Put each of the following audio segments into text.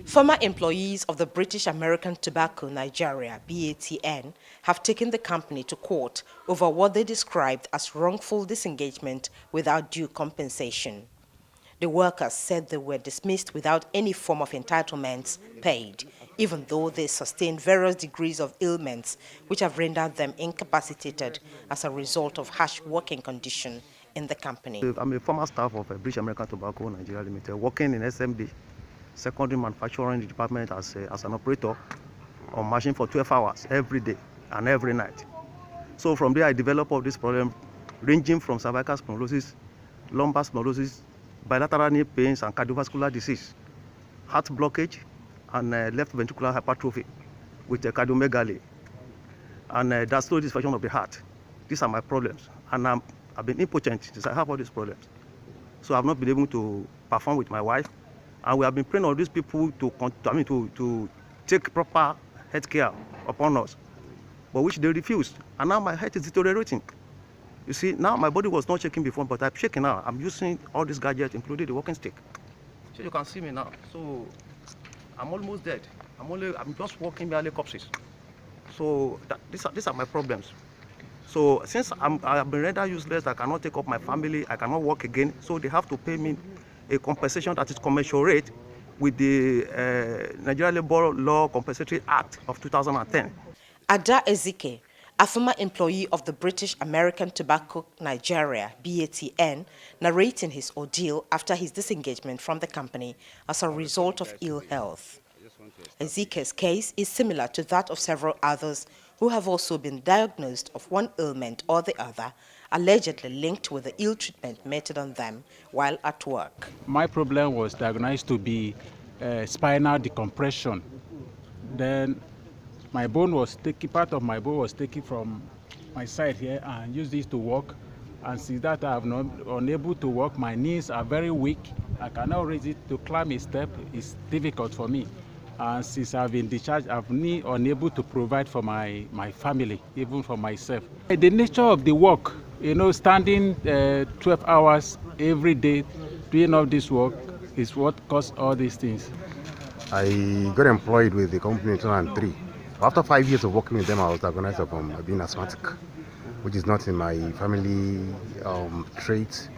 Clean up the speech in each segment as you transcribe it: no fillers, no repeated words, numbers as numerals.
Former employees of the British American Tobacco Nigeria (BATN) have taken the company to court over what they described as wrongful disengagement without due compensation. The workers said they were dismissed without any form of entitlements paid, even though they sustained various degrees of ailments which have rendered them incapacitated as a result of harsh working conditions in the company. I'm a former staff of British American Tobacco Nigeria Limited, working in SMB, secondary manufacturing department as an operator on machine for 12 hours every day and every night. So from there I developed all this problem ranging from cervical spondylosis, lumbar spondylosis, bilateral knee pains and cardiovascular disease, heart blockage and left ventricular hypertrophy with cardiomegaly and diastolic dysfunction of the heart. These are my problems, and I've been impotent since I have all these problems. So I've not been able to perform with my wife, and we have been praying on these people to take proper health care upon us, but which they refused. And now my health is deteriorating. You see, now my body was not shaking before, but I'm shaking now. I'm using all these gadgets, including the walking stick. So you can see me now. So I'm almost dead. I'm just walking barely corpses. So these are my problems. So since I have been rendered useless, I cannot take up my family, I cannot work again. So they have to pay me a compensation that is commensurate with the Nigeria Labor Law Compensatory Act of 2010. Ada Ezike, a former employee of the British American Tobacco Nigeria (BATN), narrating his ordeal after his disengagement from the company as a result of ill health. Ezike's case is similar to that of several others who have also been diagnosed of one ailment or the other, allegedly linked with the ill treatment meted on them while at work. My problem was diagnosed to be spinal decompression. Then my bone was taken, part of my bone was taken from my side here and used this to walk. And since that I have not unable to walk, my knees are very weak. I cannot raise it to climb a step. It's difficult for me. And since I've been discharged, I've been unable to provide for my family, even for myself. The nature of the work, standing 12 hours every day, doing all this work is what caused all these things. I got employed with the company in 2003. After 5 years of working with them, I was diagnosed of being asthmatic, which is not in my family trait.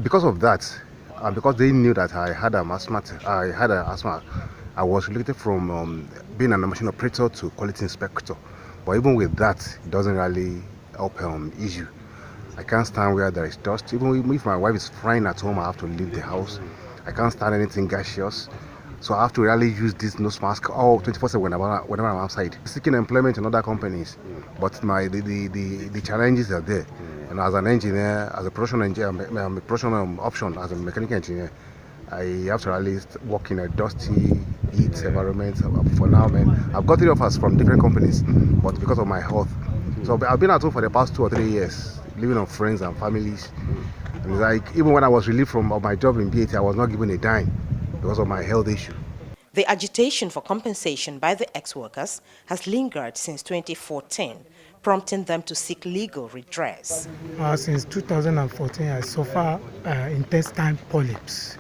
Because of that, and because they knew that I had asthma, I was related from being a machine operator to quality inspector. But even with that, it doesn't really help issue. I can't stand where there is dust. Even if my wife is frying at home, I have to leave the house. I can't stand anything gaseous. So I have to really use this nose mask all 24/7 whenever I'm outside. Seeking employment in other companies, but the challenges are there. And as an engineer, as a production engineer, a production option as a mechanical engineer, I have to really work in a dusty, heat environment. For now, I've got 3 offers from different companies, but because of my health. So I've been at home for the past 2 or 3 years, living on friends and families. And it's like, even when I was relieved from my job in BAT, I was not given a dime because of my health issue. The agitation for compensation by the ex-workers has lingered since 2014, prompting them to seek legal redress. Since 2014, I suffer intestine polyps,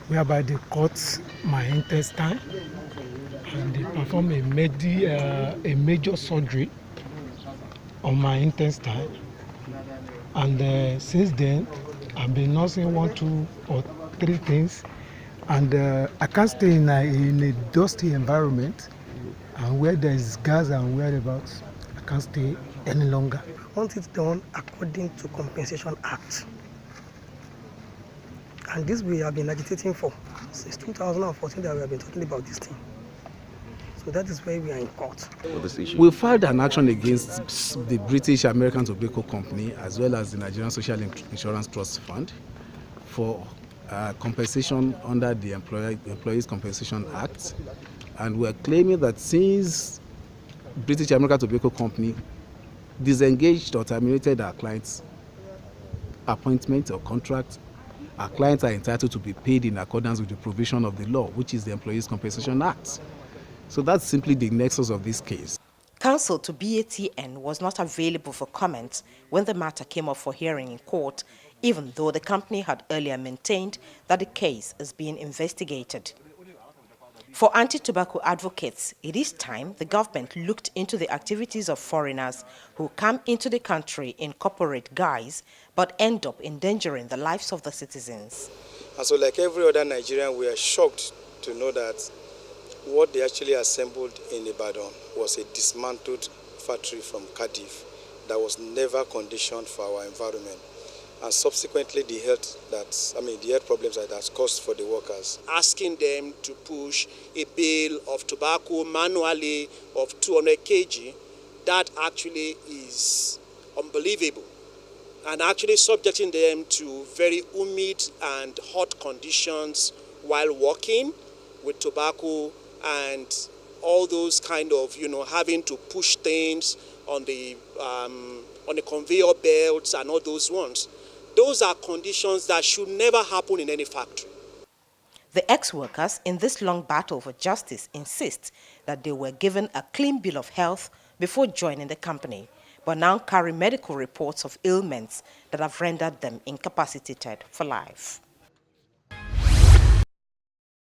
whereby they cut my intestine and they perform a major surgery on my intestine. And since then, I've been nursing 1, 2, or 3 things. And I can't stay in a dusty environment, and where there is gas and whereabouts, I can't stay any longer. I want it done according to Compensation Act. And this we have been agitating for since 2014 that we have been talking about this thing. So that is why we are in court. We filed an action against the British American Tobacco Company as well as the Nigerian Social Insurance Trust Fund for compensation under the Employees Compensation Act, and we are claiming that since British American Tobacco Company disengaged or terminated our clients' appointment or contract, our clients are entitled to be paid in accordance with the provision of the law, which is the Employees Compensation Act. So that's simply the nexus of this case. Counsel to BATN was not available for comment when the matter came up for hearing in court, even though the company had earlier maintained that the case is being investigated. For anti-tobacco advocates, it is time the government looked into the activities of foreigners who come into the country in corporate guise but end up endangering the lives of the citizens. And so like every other Nigerian, we are shocked to know that what they actually assembled in Ibadan was a dismantled factory from Cardiff that was never conditioned for our environment. And subsequently the health problems that has caused for the workers. Asking them to push a bale of tobacco manually of 200 kg, that actually is unbelievable. And actually subjecting them to very humid and hot conditions while working with tobacco and all those kind of, having to push things on the conveyor belts and all those ones. Those are conditions that should never happen in any factory. The ex-workers in this long battle for justice insist that they were given a clean bill of health before joining the company, but now carry medical reports of ailments that have rendered them incapacitated for life.